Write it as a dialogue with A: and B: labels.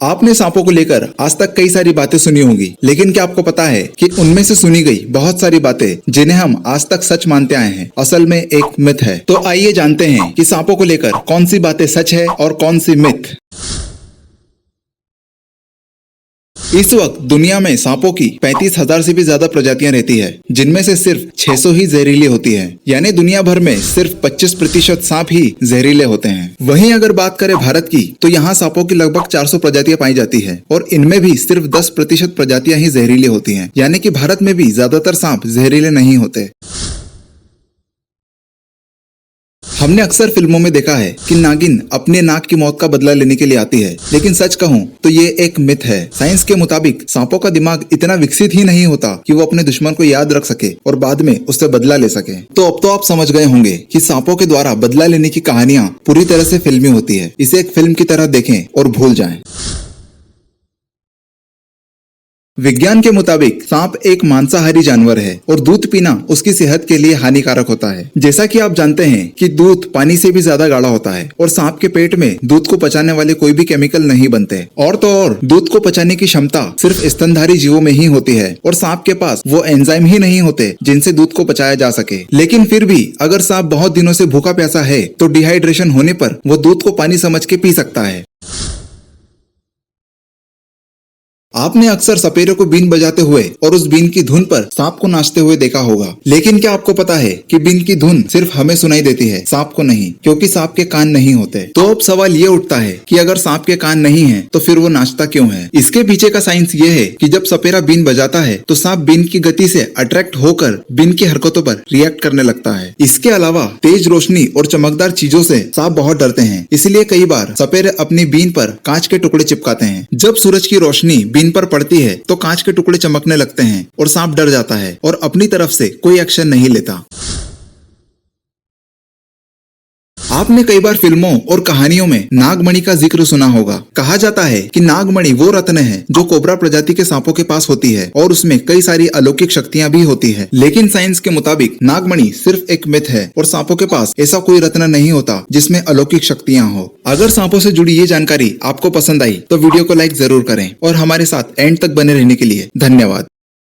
A: आपने सांपों को लेकर आज तक कई सारी बातें सुनी होंगी, लेकिन क्या आपको पता है कि उनमें से सुनी गई बहुत सारी बातें जिन्हें हम आज तक सच मानते आए हैं असल में एक मिथ है। तो आइए जानते हैं कि सांपों को लेकर कौन सी बातें सच है और कौन सी मिथ। इस वक्त दुनिया में सांपों की 35,000 से भी ज्यादा प्रजातियां रहती है, जिनमें से सिर्फ 600 ही जहरीली होती है। यानी दुनिया भर में सिर्फ 25% सांप ही जहरीले होते हैं। वहीं अगर बात करें भारत की, तो यहाँ सांपों की लगभग 400 प्रजातियां पाई जाती है और इनमें भी सिर्फ 10% प्रजातियां ही जहरीली होती हैं। यानी कि भारत में भी ज्यादातर सांप जहरीले नहीं होते। हमने अक्सर फिल्मों में देखा है कि नागिन अपने नाग की मौत का बदला लेने के लिए आती है, लेकिन सच कहूं तो ये एक मिथ है। साइंस के मुताबिक सांपों का दिमाग इतना विकसित ही नहीं होता कि वो अपने दुश्मन को याद रख सके और बाद में उससे बदला ले सके। तो अब तो आप समझ गए होंगे कि सांपों के द्वारा बदला लेने की कहानियां पूरी तरह से फिल्मी होती है। इसे एक फिल्म की तरह देखें और भूल जाएं। विज्ञान के मुताबिक सांप एक मांसाहारी जानवर है और दूध पीना उसकी सेहत के लिए हानिकारक होता है। जैसा कि आप जानते हैं कि दूध पानी से भी ज्यादा गाढ़ा होता है और सांप के पेट में दूध को पचाने वाले कोई भी केमिकल नहीं बनते। और तो और दूध को पचाने की क्षमता सिर्फ स्तनधारी जीवों में ही होती है और सांप के पास वो एंजाइम ही नहीं होते जिनसे दूध को पचाया जा सके। लेकिन फिर भी अगर सांप बहुत दिनों से भूखा प्यासा है तो डिहाइड्रेशन होने पर वो दूध को पानी समझ के पी सकता है। आपने अक्सर सपेरे को बीन बजाते हुए और उस बीन की धुन पर सांप को नाचते हुए देखा होगा, लेकिन क्या आपको पता है कि बीन की धुन सिर्फ हमें सुनाई देती है, सांप को नहीं, क्योंकि सांप के कान नहीं होते। तो अब सवाल ये उठता है कि अगर सांप के कान नहीं है तो फिर वो नाचता क्यों है? इसके पीछे का साइंस ये है कि जब सपेरा बीन बजाता है तो सांप बीन की गति से अट्रैक्ट होकर बीन की हरकतों पर रिएक्ट करने लगता है। इसके अलावा तेज रोशनी और चमकदार चीजों से सांप बहुत डरते हैं, इसलिए कई बार सपेरे अपनी बीन पर कांच के टुकड़े चिपकाते हैं। जब सूरज की रोशनी बीन पर पड़ती है तो कांच के टुकड़े चमकने लगते हैं और सांप डर जाता है और अपनी तरफ से कोई एक्शन नहीं लेता। आपने कई बार फिल्मों और कहानियों में नागमणि का जिक्र सुना होगा। कहा जाता है कि नागमणि वो रत्न है जो कोबरा प्रजाति के सांपों के पास होती है और उसमें कई सारी अलौकिक शक्तियां भी होती है। लेकिन साइंस के मुताबिक नागमणि सिर्फ एक मिथ है और सांपों के पास ऐसा कोई रत्न नहीं होता जिसमें अलौकिक शक्तियां हो। अगर सांपों से जुड़ी ये जानकारी आपको पसंद आई तो वीडियो को लाइक जरूर करें और हमारे साथ एंड तक बने रहने के लिए धन्यवाद।